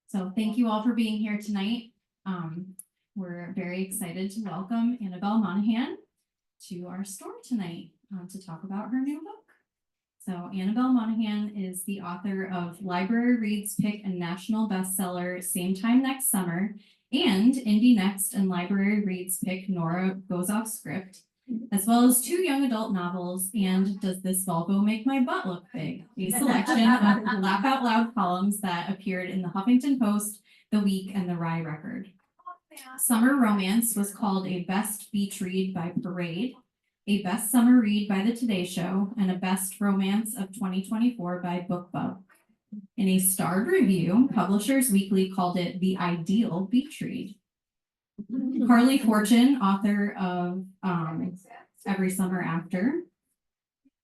So thank you all for being here tonight. We're very excited to welcome Annabel Monaghan to our store tonight to talk about her new book. So Annabel Monaghan is the author of Library Reads Pick and national bestseller Same Time Next Summer and Indie Next and Library Reads Pick Nora Goes Off Script, as well as 2 young adult novels and Does This Volvo Make My Butt Look Big? A selection of laugh out loud columns that appeared in the Huffington Post, The Week, and the Rye Record. Summer Romance was called a Best Beach Read by Parade, a Best Summer Read by The Today Show, and a Best Romance of 2024 by BookBub. In a starred review, Publishers Weekly called it the ideal beach read. Carly Fortune, author of Every Summer After,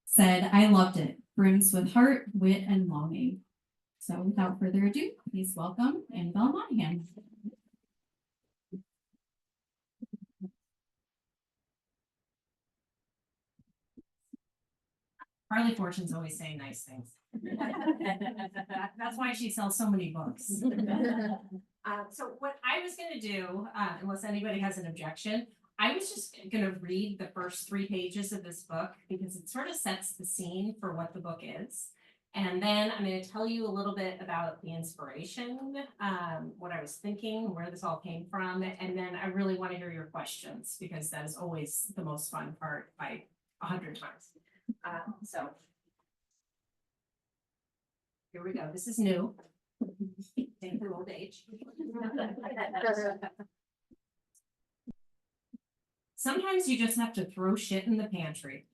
said, "I loved it, brims with heart, wit, and longing." So without further ado, please welcome Annabel Monaghan. Carly Fortune's always saying nice things. That's why she sells so many books. So what I was going to do, unless anybody has an objection, I was just going to read the first 3 pages of this book because it sort of sets the scene for what the book is. And then I'm going to tell you a little bit about the inspiration, what I was thinking, where this all came from. And then I really want to hear your questions because that is always the most fun part by 100 times. So here we go. This is new. Thank you, old age. Sometimes you just have to throw shit in the pantry.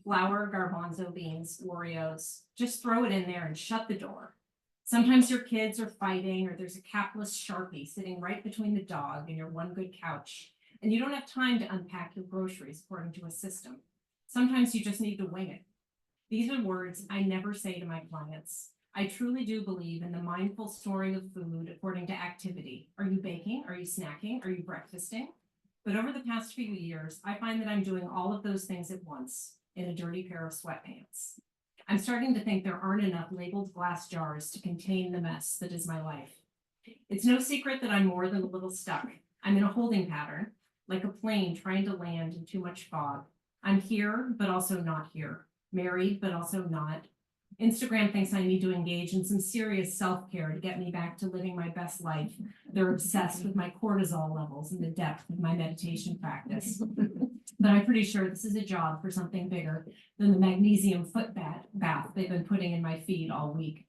Flour, garbanzo beans, Oreos. Just throw it in there and shut the door. Sometimes your kids are fighting or there's a capless Sharpie sitting right between the dog and your one good couch. And you don't have time to unpack your groceries according to a system. Sometimes you just need to wing it. These are words I never say to my clients. I truly do believe in the mindful storing of food according to activity. Are you baking? Are you snacking? Are you breakfasting? But over the past few years, I find that I'm doing all of those things at once in a dirty pair of sweatpants. I'm starting to think there aren't enough labeled glass jars to contain the mess that is my life. It's no secret that I'm more than a little stuck. I'm in a holding pattern, like a plane trying to land in too much fog. I'm here, but also not here. Married, but also not. Instagram thinks I need to engage in some serious self-care to get me back to living my best life. They're obsessed with my cortisol levels and the depth of my meditation practice. But I'm pretty sure this is a job for something bigger than the magnesium foot bath they've been putting in my feed all week.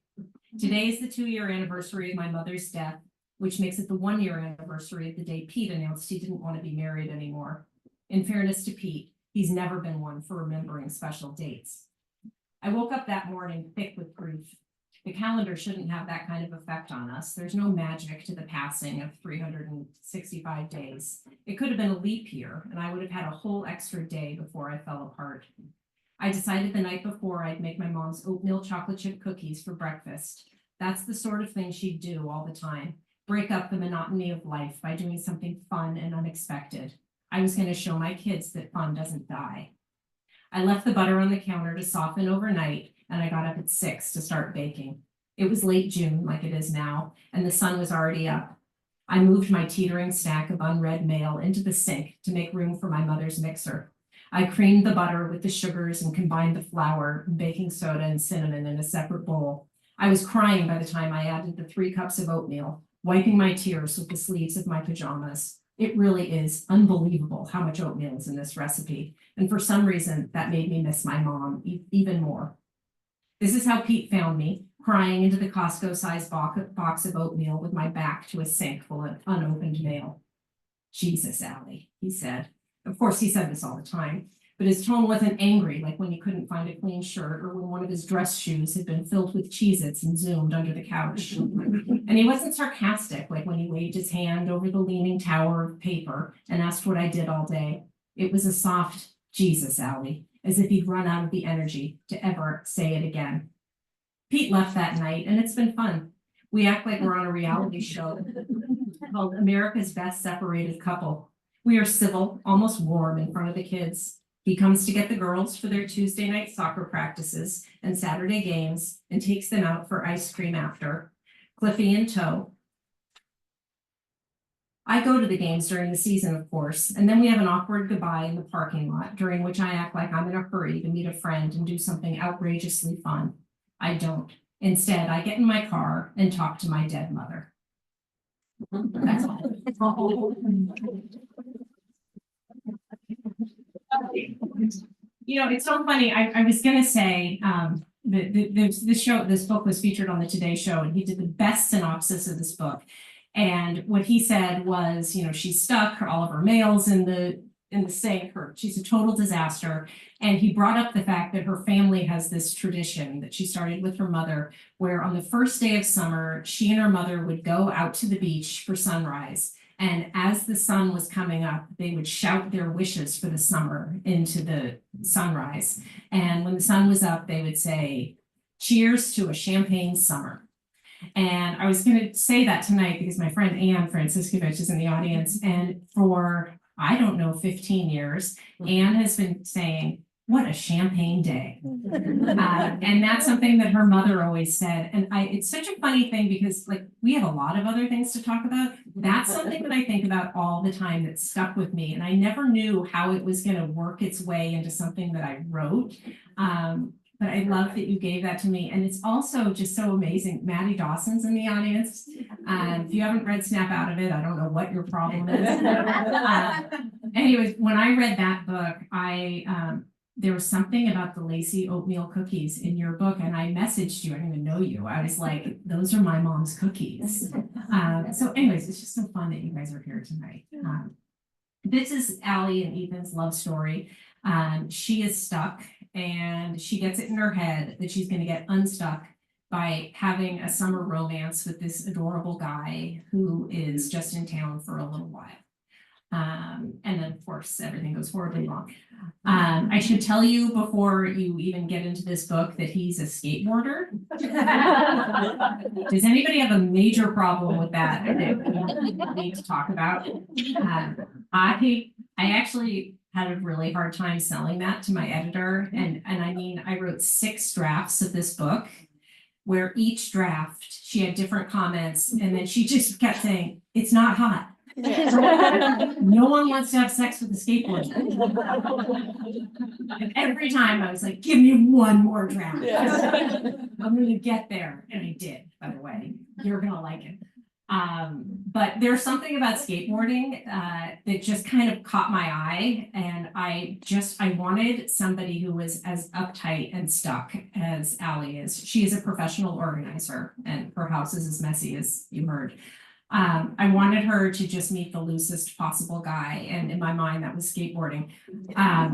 Today is the 2-year anniversary of my mother's death, which makes it the 1-year anniversary of the day Pete announced he didn't want to be married anymore. In fairness to Pete, he's never been one for remembering special dates. I woke up that morning thick with grief. The calendar shouldn't have that kind of effect on us. There's no magic to the passing of 365 days. It could have been a leap year, and I would have had a whole extra day before I fell apart. I decided the night before I'd make my mom's oatmeal chocolate chip cookies for breakfast. That's the sort of thing she'd do all the time. Break up the monotony of life by doing something fun and unexpected. I was going to show my kids that fun doesn't die. I left the butter on the counter to soften overnight, and I got up at 6 to start baking. It was late June, like it is now, and the sun was already up. I moved my teetering stack of unread mail into the sink to make room for my mother's mixer. I creamed the butter with the sugars and combined the flour, baking soda, and cinnamon in a separate bowl. I was crying by the time I added the 3 cups of oatmeal, wiping my tears with the sleeves of my pajamas. It really is unbelievable how much oatmeal is in this recipe. And for some reason, that made me miss my mom even more. This is how Pete found me, crying into the Costco-sized box of oatmeal with my back to a sink full of unopened mail. "Jesus, Allie," he said. Of course, he said this all the time, but his tone wasn't angry, like when he couldn't find a clean shirt or when one of his dress shoes had been filled with Cheez-Its and zoomed under the couch. And he wasn't sarcastic, like when he waved his hand over the leaning tower of paper and asked what I did all day. It was a soft, "Jesus, Allie," as if he'd run out of the energy to ever say it again. Pete left that night, and it's been fun. We act like we're on a reality show called America's Best Separated Couple. We are civil, almost warm in front of the kids. He comes to get the girls for their Tuesday night soccer practices and Saturday games and takes them out for ice cream after, Cliffy in tow. I go to the games during the season, of course, and then we have an awkward goodbye in the parking lot, during which I act like I'm in a hurry to meet a friend and do something outrageously fun. I don't. Instead, I get in my car and talk to my dead mother. That's all. You know, it's so funny. I was gonna say, this book was featured on the Today Show, and he did the best synopsis of this book. And what he said was, you know, she's stuck, all of her mail's in the sink, she's a total disaster. And he brought up the fact that her family has this tradition that she started with her mother, where on the first day of summer, she and her mother would go out to the beach for sunrise. And as the sun was coming up, they would shout their wishes for the summer into the sunrise. And when the sun was up, they would say, "Cheers to a champagne summer." And I was going to say that tonight because my friend Anne Franciscovich is in the audience. And for, I don't know, 15 years, Anne has been saying, "What a champagne day." And that's something that her mother always said. And it's such a funny thing because, like, we have a lot of other things to talk about. That's something that I think about all the time that stuck with me. And I never knew how it was going to work its way into something that I wrote. But I love that you gave that to me. And it's also just so amazing. Maddie Dawson's in the audience. If you haven't read Snap Out of It, I don't know what your problem is. Anyways, when I read that book, there was something about the Lacy oatmeal cookies in your book, and I messaged you. I didn't even know you. I was like, "Those are my mom's cookies." So anyways, it's just so fun that you guys are here tonight. This is Allie and Ethan's love story. She is stuck, and she gets it in her head that she's going to get unstuck by having a summer romance with this adorable guy who is just in town for a little while. And then, of course, everything goes horribly wrong. I should tell you before you even get into this book that he's a skateboarder. Does anybody have a major problem with that we need to talk about? I actually had a really hard time selling that to my editor. And I mean, I wrote 6 drafts of this book, where each draft, she had different comments. And then she just kept saying, "It's not hot. No one wants to have sex with a skateboarder." And every time I was like, "Give me one more draft. I'm going to get there." And I did, by the way. You're going to like it. But there's something about skateboarding that just kind of caught my eye. And I wanted somebody who was as uptight and stuck as Allie is. She is a professional organizer, and her house is as messy as you heard. I wanted her to just meet the loosest possible guy, and in my mind that was skateboarding. I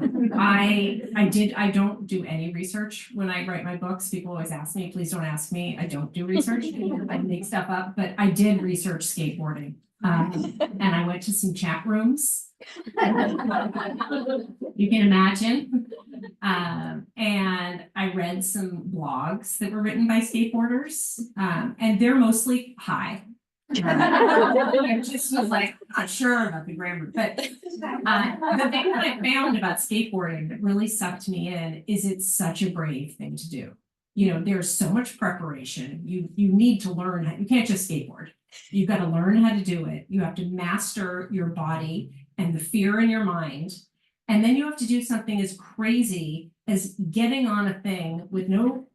don't do any research when I write my books. People always ask me, please don't ask me. I don't do research. I make stuff up, but I did research skateboarding. And I went to some chat rooms. You can imagine. And I read some blogs that were written by skateboarders, and they're mostly high. I just was like, not sure about the grammar, but the thing that I found about skateboarding that really sucked me in is it's such a brave thing to do. You know, there's so much preparation. You need to learn. You can't just skateboard. You've got to learn how to do it. You have to master your body and the fear in your mind. And then you have to do something as crazy as getting on a thing with no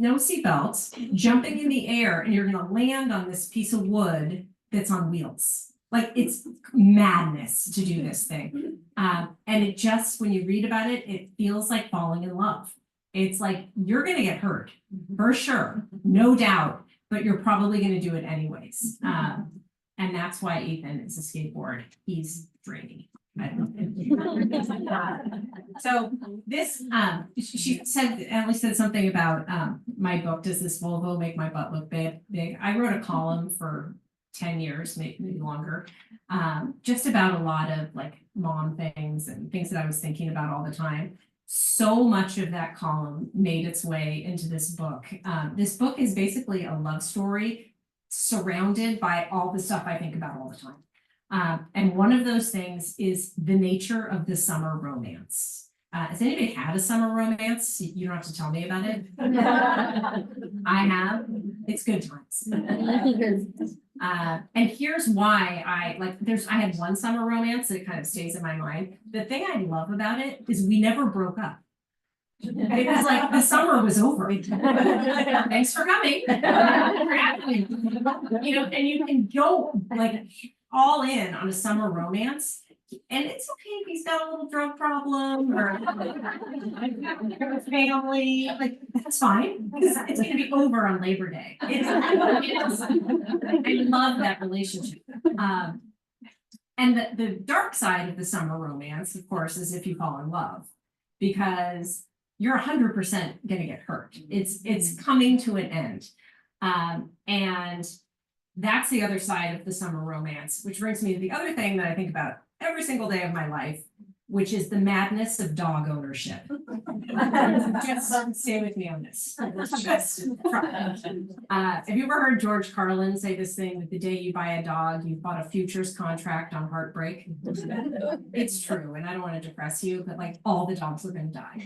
seatbelts, jumping in the air, and you're going to land on this piece of wood that's on wheels. Like, it's madness to do this thing. And it just, when you read about it, it feels like falling in love. It's like, you're going to get hurt, for sure, no doubt, but you're probably going to do it anyways. And that's why Ethan is a skateboard. He's draining. So this, she said, Emily said something about my book, "Does this Volvo make my butt look big?" I wrote a column for 10 years, maybe longer, just about a lot of like mom things and things that I was thinking about all the time. So much of that column made its way into this book. This book is basically a love story surrounded by all the stuff I think about all the time. And one of those things is the nature of the summer romance. Has anybody had a summer romance? You don't have to tell me about it. I have. It's good times. And here's why I had one summer romance that kind of stays in my mind. The thing I love about it is we never broke up. It was like the summer was over. Thanks for coming. For having me. You know, and you can go like all in on a summer romance. And it's okay if he's got a little drug problem or family, like that's fine. Because it's gonna be over on Labor Day. I love that relationship. And the dark side of the summer romance, of course, is if you fall in love, because you're 100% gonna get hurt. It's coming to an end. And that's the other side of the summer romance, which brings me to the other thing that I think about every single day of my life, which is the madness of dog ownership. Just stay with me on this. Have you ever heard George Carlin say this thing that the day you buy a dog, you've bought a futures contract on heartbreak? It's true, and I don't want to depress you, but like all the dogs are going to die.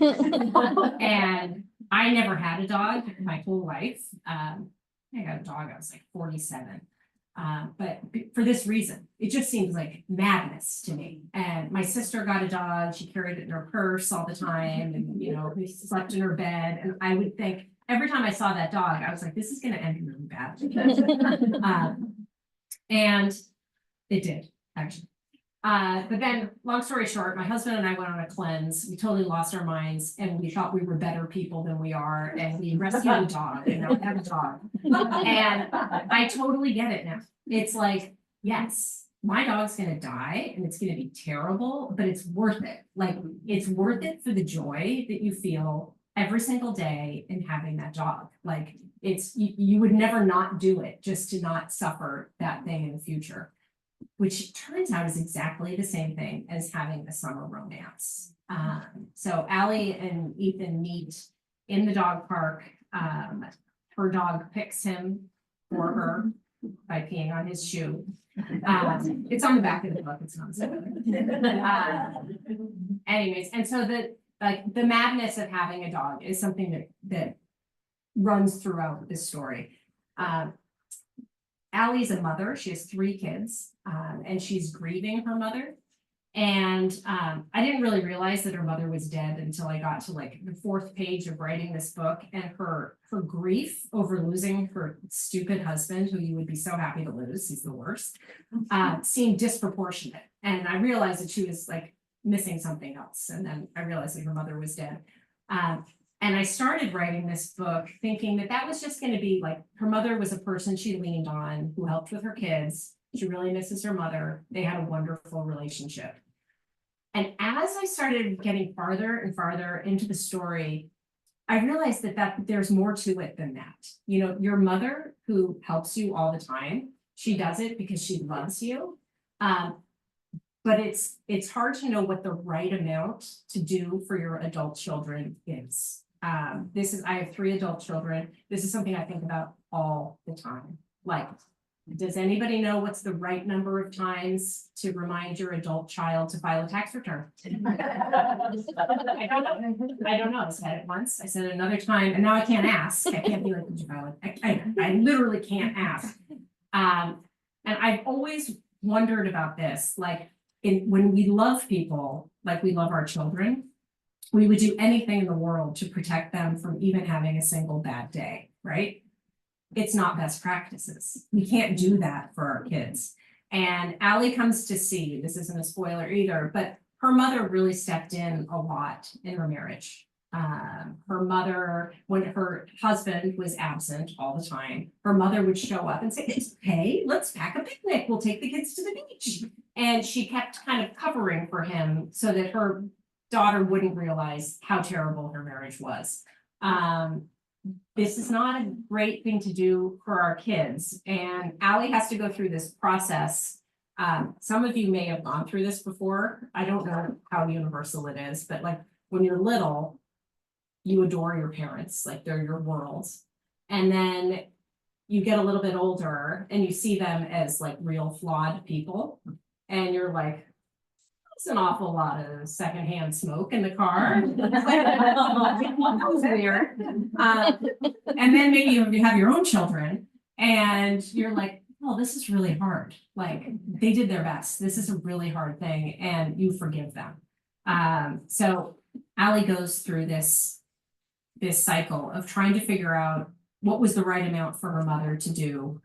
And I never had a dog my whole life. I got a dog, I was like 47. But for this reason, it just seems like madness to me. And my sister got a dog, she carried it in her purse all the time, and you know, we slept in her bed. And I would think every time I saw that dog, I was like, this is gonna end really badly. And it did, actually. But then, long story short, my husband and I went on a cleanse. We totally lost our minds and we thought we were better people than we are. And we rescued a dog and now we have a dog. And I totally get it now. It's like, yes, my dog's gonna die and it's gonna be terrible, but it's worth it. Like, it's worth it for the joy that you feel every single day in having that dog. Like, you would never not do it just to not suffer that thing in the future. Which turns out is exactly the same thing as having a summer romance. So Allie and Ethan meet in the dog park. Her dog picks him for her by peeing on his shoe. It's on the back of the book, it's not anyways, and so the madness of having a dog is something that runs throughout this story. Allie's a mother, she has 3 kids, and she's grieving her mother. And I didn't really realize that her mother was dead until I got to like the 4th page of writing this book, and her grief over losing her stupid husband, who you would be so happy to lose, he's the worst, seemed disproportionate. And I realized that she was like missing something else. And then I realized that her mother was dead. And I started writing this book thinking that was just going to be like, her mother was a person she leaned on, who helped with her kids. She really misses her mother. They had a wonderful relationship. And as I started getting farther and farther into the story, I realized that there's more to it than that. You know, your mother, who helps you all the time, she does it because she loves you. But it's hard to know what the right amount to do for your adult children is. I have 3 adult children. This is something I think about all the time. Like, does anybody know what's the right number of times to remind your adult child to file a tax return? I don't know. I said it once, I said it another time, and now I can't ask. I can't be like, did you file it? I literally can't ask. And I've always wondered about this, like, when we love people, like we love our children, we would do anything in the world to protect them from even having a single bad day, right? It's not best practices. We can't do that for our kids. And Allie comes to see, this isn't a spoiler either, but her mother really stepped in a lot in her marriage. Her mother, when her husband was absent all the time, her mother would show up and say, it's okay, let's pack a picnic. We'll take the kids to the beach. And she kept kind of covering for him so that her daughter wouldn't realize how terrible her marriage was. This is not a great thing to do for our kids. And Allie has to go through this process. Some of you may have gone through this before. I don't know how universal it is, but like when you're little, you adore your parents, like they're your world. And then you get a little bit older and you see them as like real flawed people. And you're like, There's an awful lot of secondhand smoke in the car. That was weird. And then maybe you have your own children and you're like, oh, this is really hard. Like they did their best. This is a really hard thing and you forgive them. So Allie goes through this cycle of trying to figure out what was the right amount for her mother to do.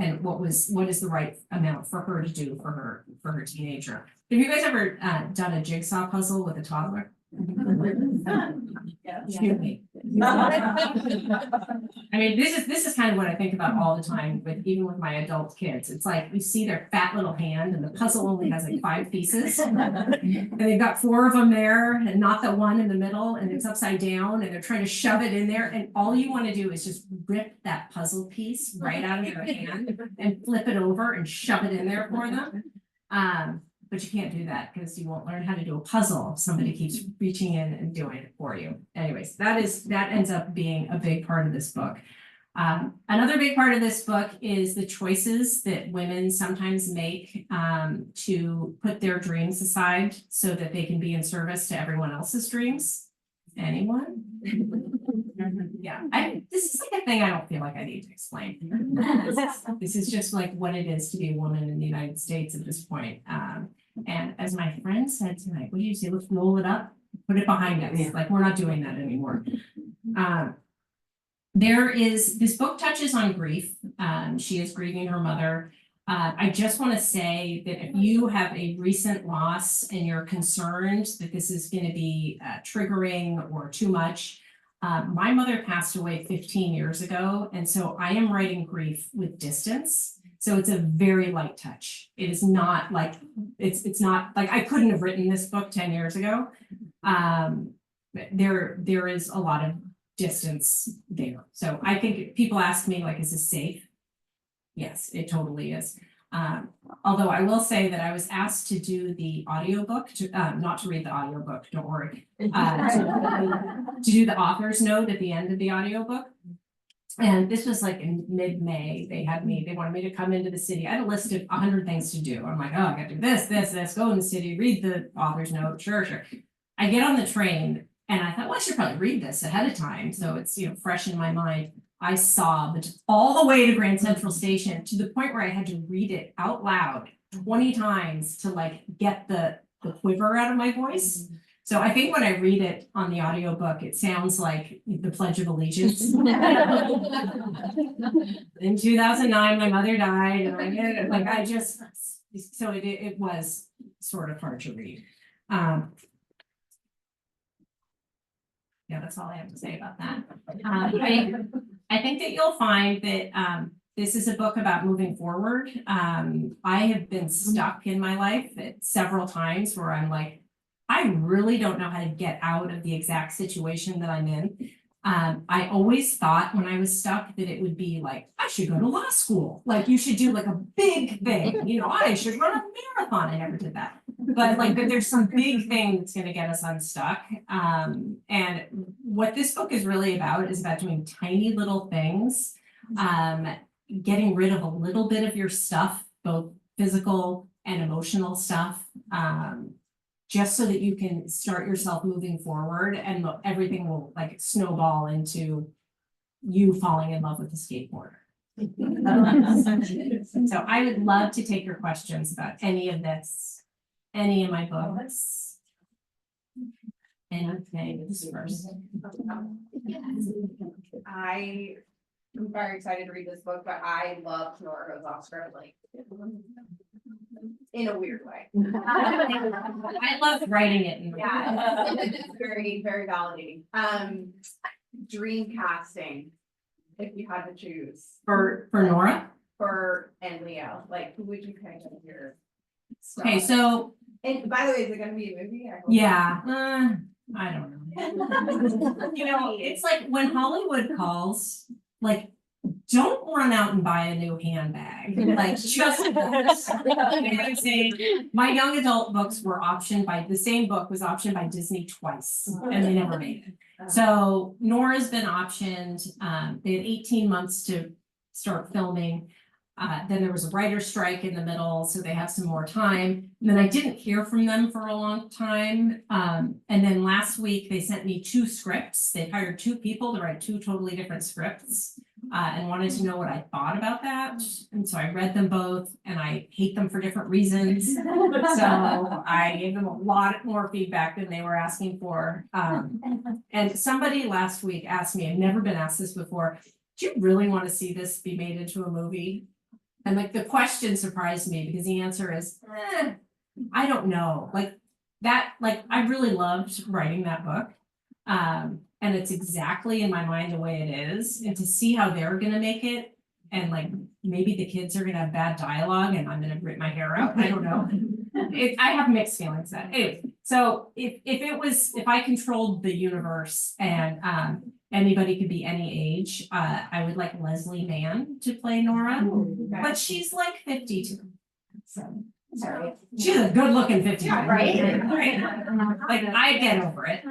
And what is the right amount for her to do for her teenager. Have you guys ever done a jigsaw puzzle with a toddler? Shoot me. I mean, this is kind of what I think about all the time even with my adult kids. It's like you see their fat little hand and the puzzle only has like 5 pieces. And they've got 4 of them there and not the one in the middle and it's upside down and they're trying to shove it in there. And all you want to do is just rip that puzzle piece right out of their hand and flip it over and shove it in there for them. But you can't do that because you won't learn how to do a puzzle if somebody keeps reaching in and doing it for you. Anyways, that ends up being a big part of this book. Another big part of this book is the choices that women sometimes make to put their dreams aside so that they can be in service to everyone else's dreams. Anyone? Yeah, this is like a thing I don't feel like I need to explain. This is just like what it is to be a woman in the United States at this point. And as my friend said tonight, what do you say? Let's roll it up, put it behind us. Yeah. Like we're not doing that anymore. This book touches on grief. She is grieving her mother. I just want to say that if you have a recent loss and you're concerned that this is going to be triggering or too much, my mother passed away 15 years ago. And so I am writing grief with distance. So it's a very light touch. It is not like, it's not like I couldn't have written this book 10 years ago. There is a lot of distance there. So I think people ask me like, is this safe? Yes, it totally is. Although I will say that I was asked to do the audiobook, not to read the audiobook, don't worry, to do the author's note at the end of the audiobook. And this was like in mid-May, they wanted me to come into the city. I had a list of 100 things to do. I'm like, oh, I gotta do this, go in the city, read the author's note, sure. I get on the train and I thought, well, I should probably read this ahead of time. So it's, fresh in my mind. I sobbed all the way to Grand Central Station to the point where I had to read it out loud 20 times to like get the quiver out of my voice. So I think when I read it on the audiobook, it sounds like the Pledge of Allegiance. In 2009, my mother died, and so it was sort of hard to read. Yeah, that's all I have to say about that. I think that you'll find that this is a book about moving forward. I have been stuck in my life at several times where I'm like, I really don't know how to get out of the exact situation that I'm in. I always thought when I was stuck that it would be like, I should go to law school. Like you should do like a big thing, I should run a marathon. I never did that. But like there's some big thing that's going to get us unstuck. And what this book is really about is about doing tiny little things, getting rid of a little bit of your stuff, both physical and emotional stuff. Just so that you can start yourself moving forward and everything will like snowball into you falling in love with the skateboarder. So I would love to take your questions about any of this, any of my books. And I'm saying this first. I am very excited to read this book, but I love Nora Goes Off Script, like in a weird way. I love writing it. Yeah, it's very, very validating. Dream casting, if you had to choose. For Nora? And Leo, like who would you pick as your star? Okay, so. And by the way, is it gonna be a movie? Yeah, I don't know. It's like when Hollywood calls, like, don't run out and buy a new handbag. Like just books. My young adult books were optioned by the same book was optioned by Disney twice, and they never made it. So Nora's been optioned. They had 18 months to start filming. Then there was a writer's strike in the middle, so they have some more time. And then I didn't hear from them for a long time. And then last week they sent me 2 scripts. They hired 2 people to write 2 totally different scripts. And wanted to know what I thought about that. And so I read them both and I hate them for different reasons. So I gave them a lot more feedback than they were asking for. And somebody last week asked me, I've never been asked this before, do you really want to see this be made into a movie? And like the question surprised me because the answer is, I don't know. Like I really loved writing that book. And it's exactly in my mind the way it is, and to see how they're gonna make it, and like maybe the kids are gonna have bad dialogue and I'm gonna rip my hair out, I don't know. I have mixed feelings that, anyway, so if I controlled the universe and anybody could be any age, I would like Leslie Mann to play Nora, but she's like 52. So Sorry. she's a good looking 52. Yeah, right? Like I get over it.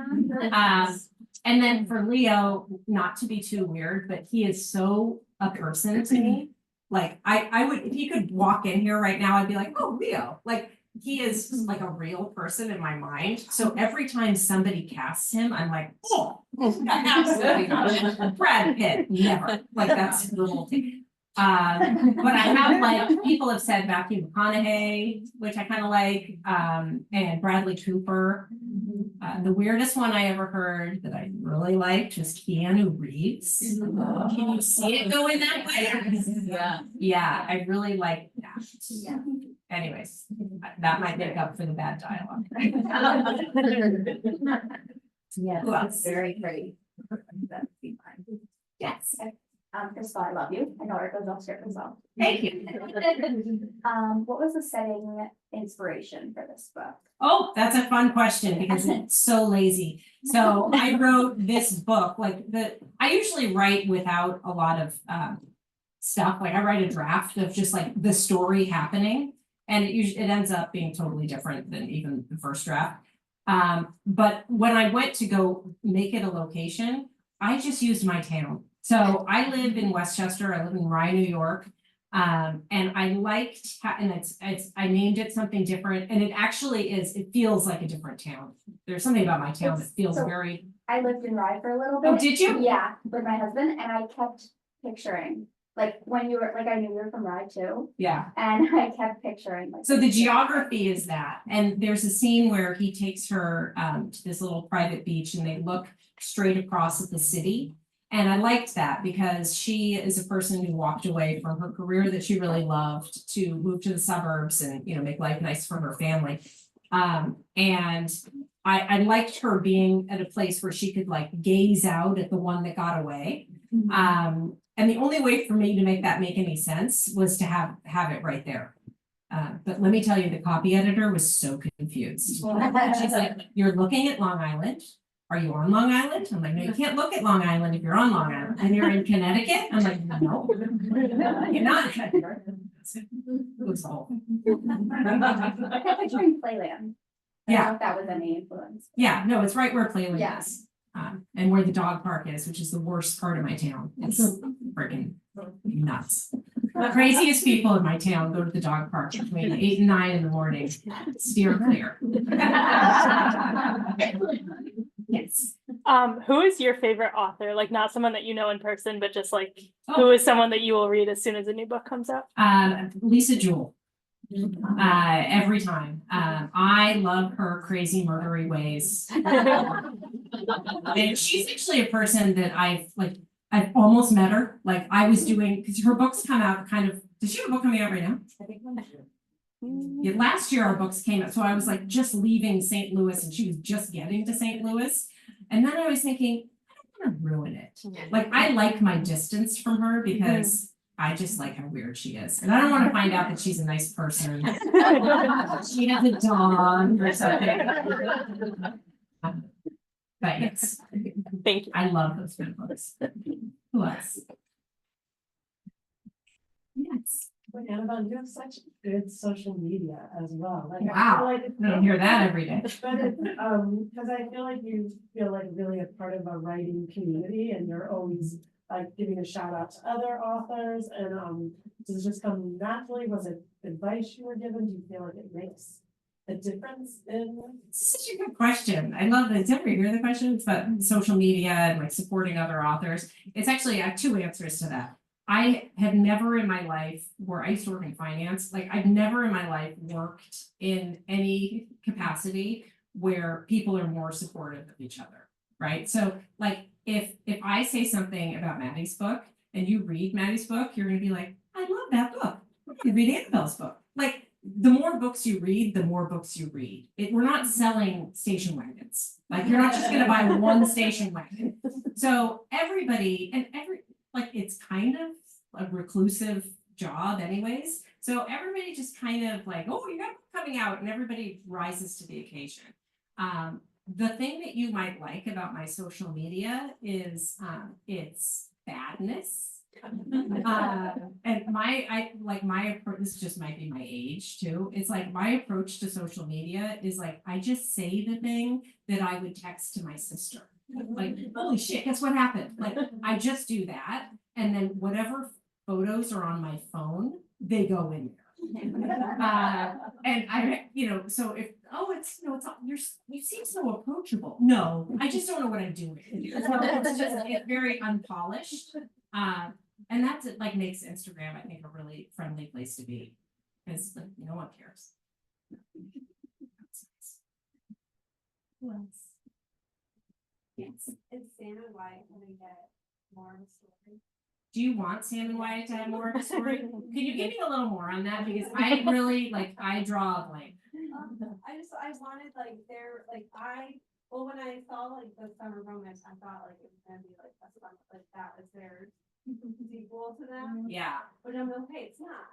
And then for Leo, not to be too weird, but he is so a person to me. Like I would, if he could walk in here right now, I'd be like, oh, Leo. Like he is like a real person in my mind. So every time somebody casts him, I'm like, oh, absolutely not. Brad Pitt, never. Like that's the whole thing. But I have like, people have said Matthew McConaughey, which I kind of like, and Bradley Cooper. The weirdest one I ever heard that I really liked was Keanu Reeves. Can you see it going that way? Yeah. Yeah, I really like that. Yeah. Anyways, that might make up for the bad dialogue. Yeah, Who else? that's very pretty. That'd be fine. Yes, First of all, I love you. I know it goes off script as well. thank you. What was the setting inspiration for this book? Oh, that's a fun question because it's so lazy. So I wrote this book, I usually write without a lot of stuff. Like I write a draft of just like the story happening, and it ends up being totally different than even the first draft. But when I went to go make it a location, I just used my town. So I live in Westchester. I live in Rye, New York. And I liked, and I named it something different, and it actually is, it feels like a different town. There's something about my town that feels So- very. I lived in Rye for a little bit. Oh, did you? Yeah, with my husband, and I kept picturing, like when you were, like I knew you were from Rye too, Yeah. and I kept picturing. Like, So the geography is that, and there's a scene where he takes her to this little private beach and they look straight across at the city. And I liked that because she is a person who walked away from her career that she really loved to move to the suburbs and, you know, make life nice for her family. And I liked her being at a place where she could like gaze out at the one that got away. And the only way for me to make that make any sense was to have it right there. But let me tell you, the copy editor was so confused. She's like, you're looking at Long Island. Are you on Long Island? I'm like, no, you can't look at Long Island if you're on Long Island. And you're in Connecticut? I'm like, no, you're not. It was all. I kept picturing Playland. I don't know if that was any influence. Yeah, no, it's right where Playland Yeah. is. And where the dog park is, which is the worst part of my town. It's freaking nuts. The craziest people in my town go to the dog park between 8 and 9 in the morning. Steer clear. Yes. Who is your favorite author? Like not someone that you know in person, but just like who is someone that you will read as soon as a new book comes out? Lisa Jewell. Every time. I love her crazy murdery ways. And she's actually a person that I've almost met her. Like I was doing, because her books come out kind of, does she have a book coming out right now? Yeah, last year our books came out, so I was like just leaving St. Louis and she was just getting to St. Louis. And then I was thinking, I don't want to ruin it. Like I like my distance from her because I just like how weird she is. And I don't want to find out that she's a nice person. She has a dog or something. But yes, Thank you. I love those kind of books. Who else? Yes. But Annabelle, you have such good social media as well. Like, I Wow. feel like it's- I don't hear that every day. But it's, because I feel like you feel like really a part of a writing community and you're always like giving a shout out to other authors and, does it just come naturally? Was it advice you were given? Do you feel like it makes a difference in? Such a good question. I love that. Did you ever hear the question? It's about social media and like supporting other authors. It's actually, I have two answers to that. I have never in my life, where I used to work in finance, like I've never in my life worked in any capacity where people are more supportive of each other, right? So like if I say something about Maddie's book and you read Maddie's book, you're gonna be like, I love that book. I'm gonna read Annabelle's book. Like the more books you read, the more books you read. We're not selling station wagons. Like you're not just gonna buy one station wagon. So everybody and like it's kind of a reclusive job anyways. So everybody just kind of like, oh, you got a book coming out, and everybody rises to the occasion. The thing that you might like about my social media is its badness. And my approach, this just might be my age too. It's like my approach to social media is like I just say the thing that I would text to my sister. Like, holy shit, guess what happened? Like, I just do that. And then whatever photos are on my phone, they go in there. And I, so if, it's, you seem so approachable. No, I just don't know what I'm doing. So it's very unpolished. And that's it, like makes Instagram, I think, a really friendly place to be. Because like, no one cares. Who else? Yes. Is Sam and Wyatt gonna get more of a story? Do you want Sam and Wyatt to have more of a story? Can you give me a little more on that? Because I really, I draw a blank. I wanted well, when I saw like the summer romance, I thought like it was gonna be like a summer, like that was their sequel to them. Yeah. But I'm like, okay, it's not.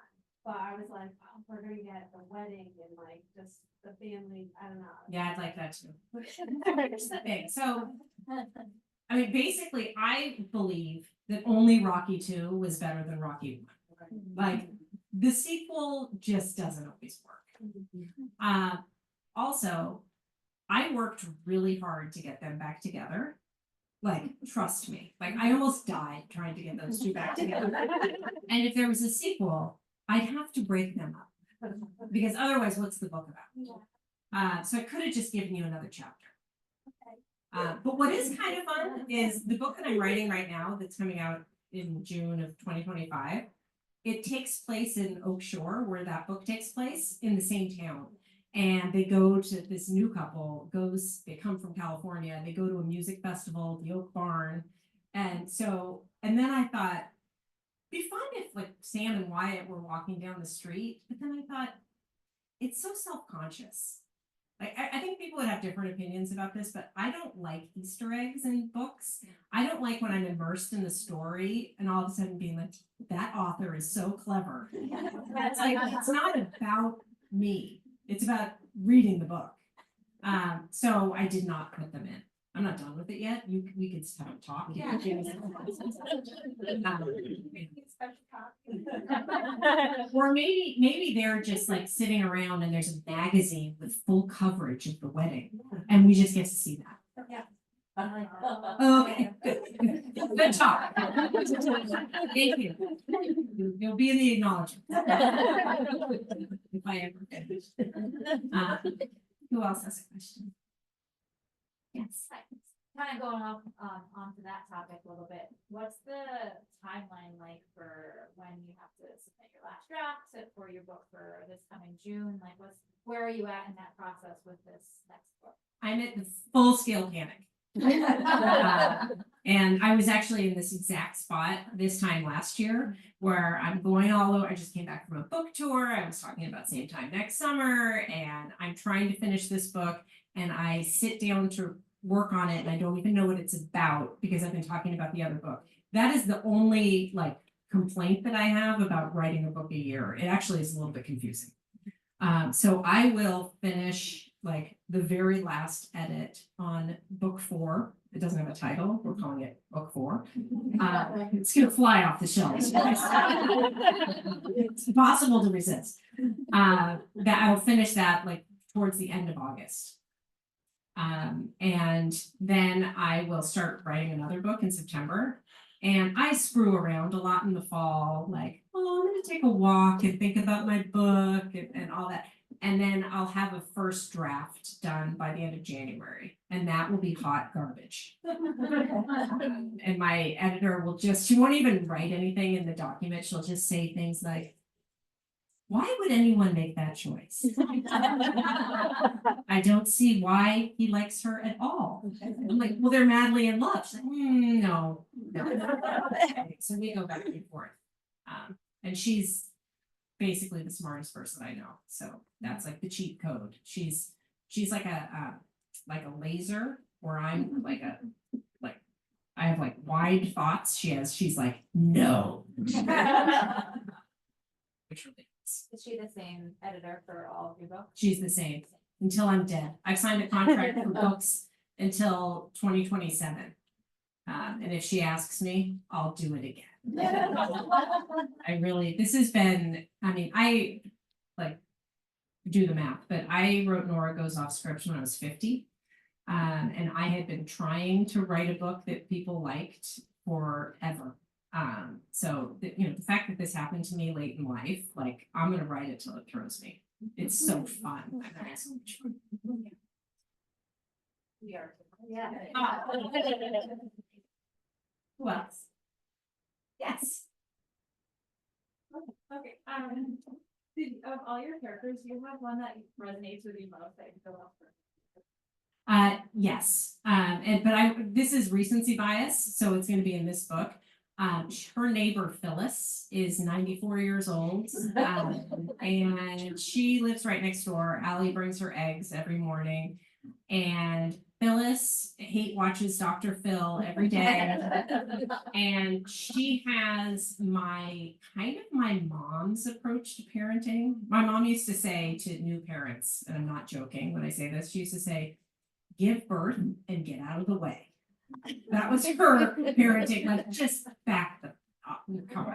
But I was like, oh, we're gonna get the wedding and like just the family, I don't know. Yeah, I'd like that too. Here's the thing. So, I mean, basically, I believe that only Rocky 2 was better than Rocky 1. Like, the sequel just doesn't always work. Also, I worked really hard to get them back together. Like, trust me, like I almost died trying to get those two back together. And if there was a sequel, I'd have to break them up. Because otherwise, what's the book about? So I could have just given you another chapter. But what is kind of fun is the book that I'm writing right now that's coming out in June of 2025. It takes place in Oak Shore, where that book takes place, in the same town. And they go to this new couple, they come from California, they go to a music festival, the Oak Barn. And then I thought, it'd be fun if like Sam and Wyatt were walking down the street, but then I thought, it's so self-conscious. Like, I think people would have different opinions about this, but I don't like Easter eggs in books. I don't like when I'm immersed in the story and all of a sudden being like, that author is so clever. It's like, it's not about me. It's about reading the book. So I did not put them in. I'm not done with it yet. We could have a talk. Yeah. Or maybe they're just like sitting around and there's a magazine with full coverage of the wedding, and we just get to see that. Yeah. Okay, good talk. Thank you. You'll be in the acknowledgement. If I ever finish. Who else has a question? Yes. Kind of going off onto that topic a little bit. What's the timeline like for when you have to submit your last draft for your book for this coming June? Like, where are you at in that process with this next book? I'm at the full scale panic. And I was actually in this exact spot this time last year where I'm going all over. I just came back from a book tour. I was talking about same time next summer, and I'm trying to finish this book, and I sit down to work on it and I don't even know what it's about because I've been talking about the other book. That is the only like complaint that I have about writing a book a year. It actually is a little bit confusing. So I will finish like the very last edit on book 4. It doesn't have a title. We're calling it book 4. It's gonna fly off the shelves. It's impossible to resist. That I'll finish that like towards the end of August. And then I will start writing another book in September. And I screw around a lot in the fall, like, oh, I'm gonna take a walk and think about my book and all that. And then I'll have a first draft done by the end of January, and that will be hot garbage. And my editor will just, she won't even write anything in the document. She'll just say things like, why would anyone make that choice? I don't see why he likes her at all. I'm like, well, they're madly in love. She's like, no. Okay, so we go back and forth. And she's basically the smartest person I know. So that's like the cheat code. She's like a laser, where I'm like I have like wide thoughts. She's like, no. Which really is. Is she the same editor for all of your books? She's the same until I'm dead. I've signed a contract for books until 2027. And if she asks me, I'll do it again. This has been, I mean, I like do the math, but I wrote Nora Goes Off scripts when I was 50. And I had been trying to write a book that people liked forever. So the fact that this happened to me late in life, like I'm gonna write it till it throws me. It's so fun. I've had so much fun. We are. Yeah. Who else? Yes. Okay, of all your characters, do you have one that resonates with you most that you feel up for? Yes. But this is recency bias, so it's going to be in this book. Her neighbor Phyllis is 94 years old, and she lives right next door. Allie brings her eggs every morning, and Phyllis watches Dr. Phil every day, and she has my mom's approach to parenting. My mom used to say to new parents, and I'm not joking when I say this, she used to say, give birth and get out of the way. That was her parenting, like just back the come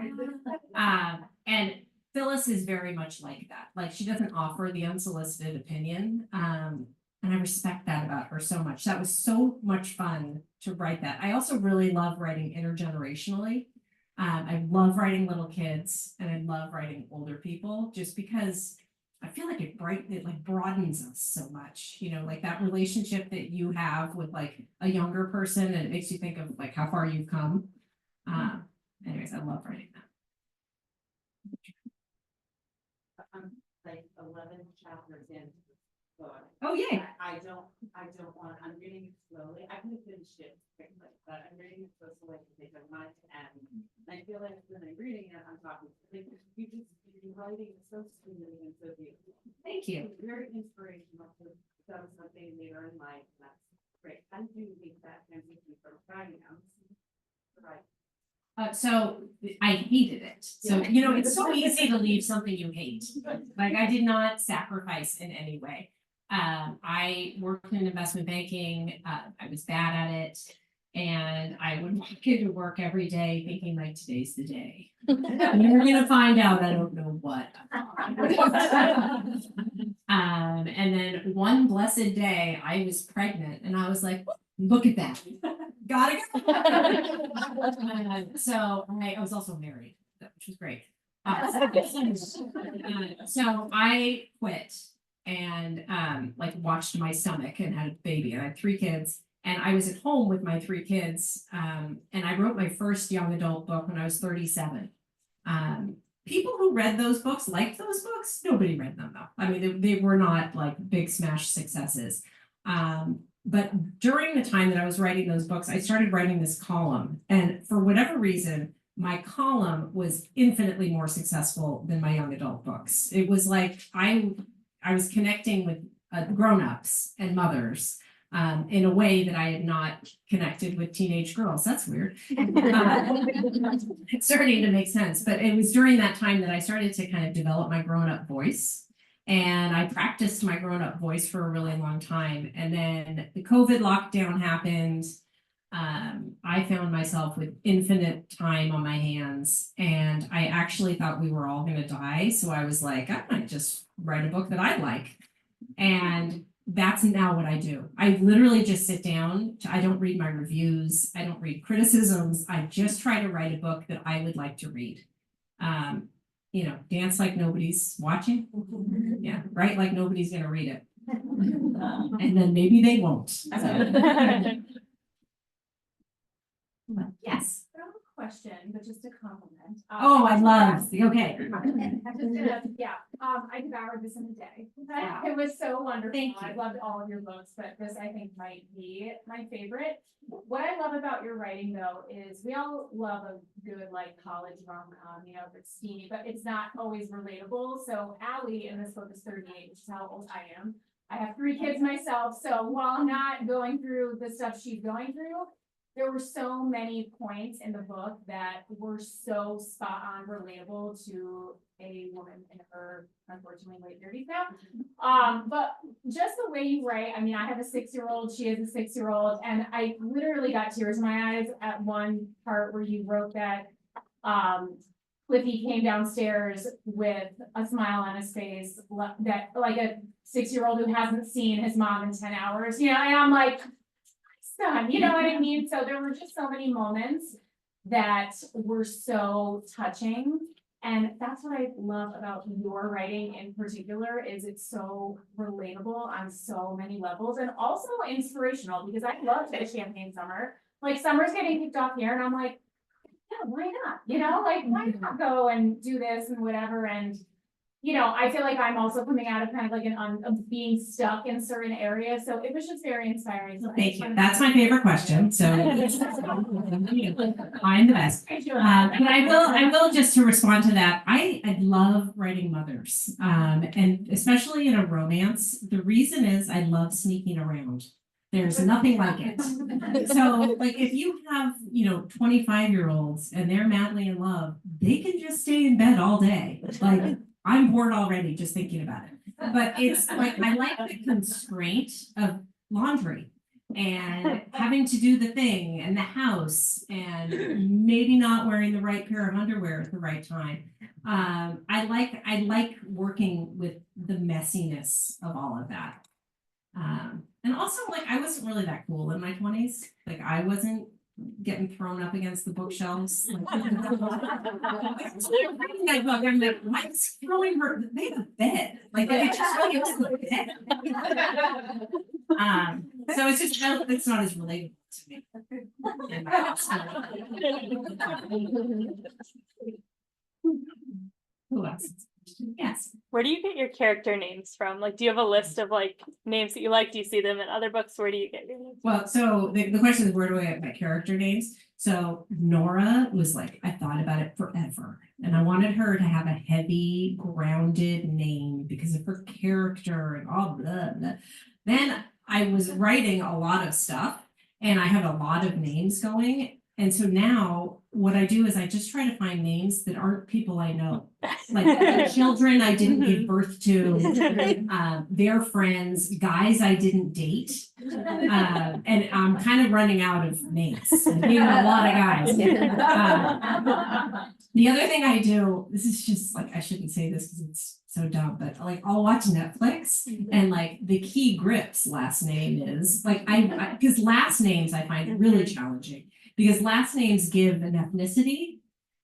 on. And Phyllis is very much like that. Like she doesn't offer the unsolicited opinion. And I respect that about her so much. That was so much fun to write that. I also really love writing intergenerationally. I love writing little kids, and I love writing older people just because I feel like it broadens us so much, like that relationship that you have with like a younger person, and it makes you think of like how far you've come. Anyways, I love writing that. I'm like 11 chapters in. Oh yeah. I don't want, I'm reading it slowly. I can finish it quickly, but I'm reading it so slowly to take a month, and I feel like when I'm reading it, I'm talking, like, you're writing it so smoothly and so beautiful. Thank you. It's very inspirational to some something later in life, and that's great. I do make that transition from writing out. Right. So I hated it. So, it's so easy to leave something you hate. Like I did not sacrifice in any way. I worked in investment banking. I was bad at it. And I would walk into work every day thinking like, today's the day. And you're going to find out I don't know what. And then one blessed day I was pregnant, and I was like, look at that. Got it. So I was also married, which was great. So I quit and watched my stomach and had a baby. I had 3 kids, and I was at home with my 3 kids. And I wrote my first young adult book when I was 37. People who read those books liked those books. Nobody read them though. I mean, they were not like big smash successes. But during the time that I was writing those books, I started writing this column. And for whatever reason, my column was infinitely more successful than my young adult books. It was like I was connecting with grown-ups and mothers in a way that I had not connected with teenage girls. That's weird. It's starting to make sense. But it was during that time that I started to kind of develop my grown-up voice. And I practiced my grown-up voice for a really long time. And then the COVID lockdown happened. I found myself with infinite time on my hands. And I actually thought we were all going to die. So I was like, I might just write a book that I like. And that's now what I do. I literally just sit down, I don't read my reviews, I don't read criticisms, I just try to write a book that I would like to read. You know, dance like nobody's watching, yeah, write like nobody's gonna read it. And then maybe they won't. So. Yes. I don't have a question, but just a compliment. Oh, I love, okay. I devoured this in a day. It was so wonderful. Thank you. I loved all of your books, but this I think might be my favorite. What I love about your writing though is we all love a good like college rom-com, you know, if it's steamy, but it's not always relatable. So Allie in this book is 38, which is how old I am. I have 3 kids myself, so while I'm not going through the stuff she's going through, there were so many points in the book that were so spot on relatable to a woman in her unfortunately late 30s now. But just the way you write, I mean, I have a 6-year-old, she has a 6-year-old, and I literally got tears in my eyes at one part where you wrote that Cliffy came downstairs with a smile on his face, that like a 6-year-old who hasn't seen his mom in 10 hours, you know, and I'm like, son, you know what I mean? So there were just so many moments that were so touching. And that's what I love about your writing in particular, is it's so relatable on so many levels and also inspirational, because I love the Champagne Summer. Like summer's getting kicked off here and I'm like, yeah, why not? You know, like why not go and do this and whatever. And you know, I feel like I'm also coming out of kind of like of being stuck in certain areas, so it was just very inspiring. So Thank you. That's my favorite question. So I'm the best. But I will just to respond to that. I love writing mothers, and especially in a romance. The reason is I love sneaking around. There's nothing like it. So like if you have, you know, 25-year-olds and they're madly in love, they can just stay in bed all day. Like I'm bored already just thinking about it. But it's like I like the constraint of laundry and having to do the thing and the house and maybe not wearing the right pair of underwear at the right time. I like working with the messiness of all of that. And also like I wasn't really that cool in my 20s. Like I wasn't getting thrown up against the bookshelves. Like, I'm like, why is throwing her? They have a bed. Like they could just really into the bed. So it's just it's not as relatable to me. Who else? Yes. Where do you get your character names from? Like, do you have a list of like names that you like? Do you see them in other books? Where do you get your names? Well, so the question is, where do I get my character names? So Nora was like, I thought about it forever. And I wanted her to have a heavy, grounded name because of her character and all blah, blah. Then I was writing a lot of stuff and I have a lot of names going. And so now what I do is I just try to find names that aren't people I know. Like children I didn't give birth to, their friends, guys I didn't date. And I'm kind of running out of names. We have a lot of guys. The other thing I do, this is just like, I shouldn't say this because it's so dumb, but like I'll watch Netflix and like the Key Grip's last name is like, because last names I find really challenging. Because last names give an ethnicity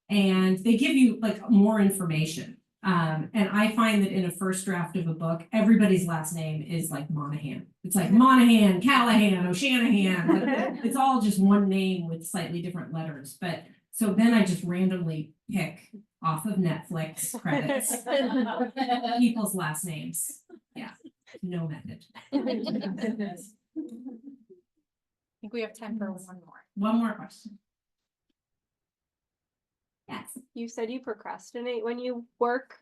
and they give you like more information. And I find that in a first draft of a book, everybody's last name is like Monaghan. It's like Monaghan, Callahan, O'Shanahan. Like, it's all just one name with slightly different letters. But so then I just randomly pick off of Netflix credits people's last names. Yeah, no method. I think we have time for one more. One more question. Yes. You said you procrastinate when you work.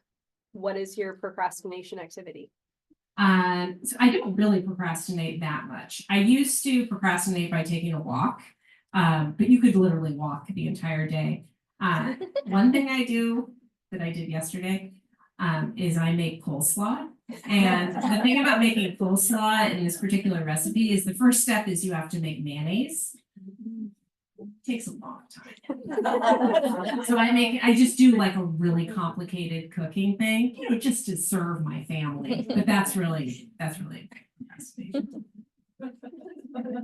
What is your procrastination activity? So I don't really procrastinate that much. I used to procrastinate by taking a walk, but you could literally walk the entire day. One thing I do that I did yesterday is I make coleslaw. And the thing about making coleslaw in this particular recipe is the first step is you have to make mayonnaise. It takes a long time. So I just do like a really complicated cooking thing, you know, just to serve my family. But that's really procrastination.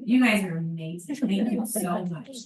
You guys are amazing. Thank you so much.